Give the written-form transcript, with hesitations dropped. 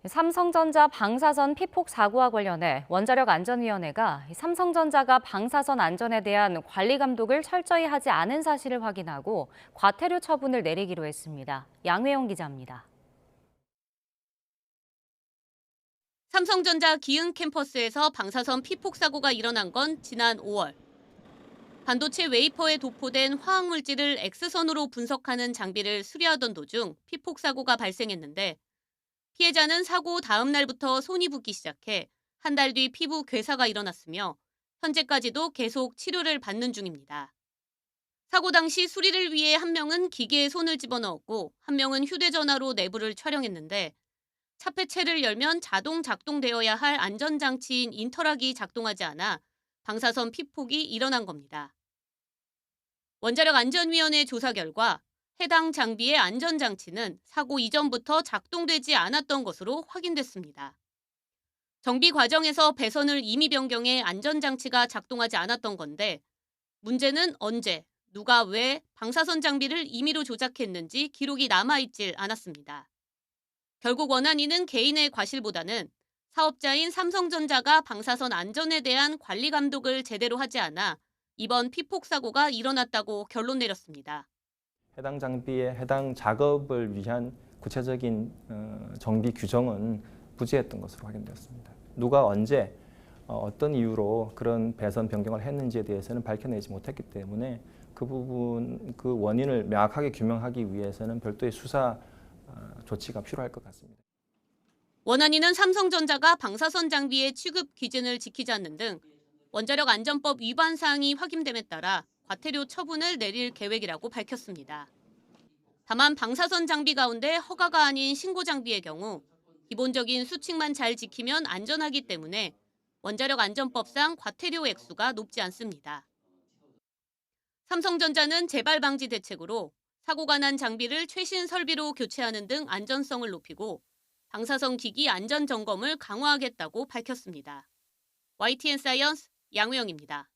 삼성전자 방사선 피폭 사고와 관련해 원자력안전위원회가 삼성전자가 방사선 안전에 대한 관리 감독을 철저히 하지 않은 사실을 확인하고 과태료 처분을 내리기로 했습니다. 양회영 기자입니다. 삼성전자 기흥 캠퍼스에서 방사선 피폭 사고가 일어난 건 지난 5월. 반도체 웨이퍼에 도포된 화학물질을 X선으로 분석하는 장비를 수리하던 도중 피폭 사고가 발생했는데 피해자는 사고 다음 날부터 손이 붓기 시작해 한 달 뒤 피부 괴사가 일어났으며 현재까지도 계속 치료를 받는 중입니다. 사고 당시 수리를 위해 한 명은 기계에 손을 집어넣었고 한 명은 휴대전화로 내부를 촬영했는데 차폐체를 열면 자동 작동되어야 할 안전장치인 인터락이 작동하지 않아 방사선 피폭이 일어난 겁니다. 원자력안전위원회 조사 결과 해당 장비의 안전장치는 사고 이전부터 작동되지 않았던 것으로 확인됐습니다. 정비 과정에서 배선을 임의 변경해 안전장치가 작동하지 않았던 건데 문제는 언제, 누가 왜 방사선 장비를 임의로 조작했는지 기록이 남아있질 않았습니다. 결국 원안위는 개인의 과실보다는 사업자인 삼성전자가 방사선 안전에 대한 관리 감독을 제대로 하지 않아 이번 피폭 사고가 일어났다고 결론 내렸습니다. 해당 장비의 해당 작업을 위한 구체적인 정비 규정은 부재했던 것으로 확인되었습니다. 누가 언제 어떤 이유로 그런 배선 변경을 했는지에 대해서는 밝혀내지 못했기 때문에 그 부분, 그 원인을 명확하게 규명하기 위해서는 별도의 수사 조치가 필요할 것 같습니다. 원안위는 삼성전자가 방사선 장비의 취급 기준을 지키지 않는 등 원자력안전법 위반 사항이 확인됨에 따라 과태료 처분을 내릴 계획이라고 밝혔습니다. 다만 방사선 장비 가운데 허가가 아닌 신고 장비의 경우 기본적인 수칙만 잘 지키면 안전하기 때문에 원자력안전법상 과태료 액수가 높지 않습니다. 삼성전자는 재발 방지 대책으로 사고가 난 장비를 최신 설비로 교체하는 등 안전성을 높이고 방사선 기기 안전 점검을 강화하겠다고 밝혔습니다. YTN 사이언스 양우영입니다.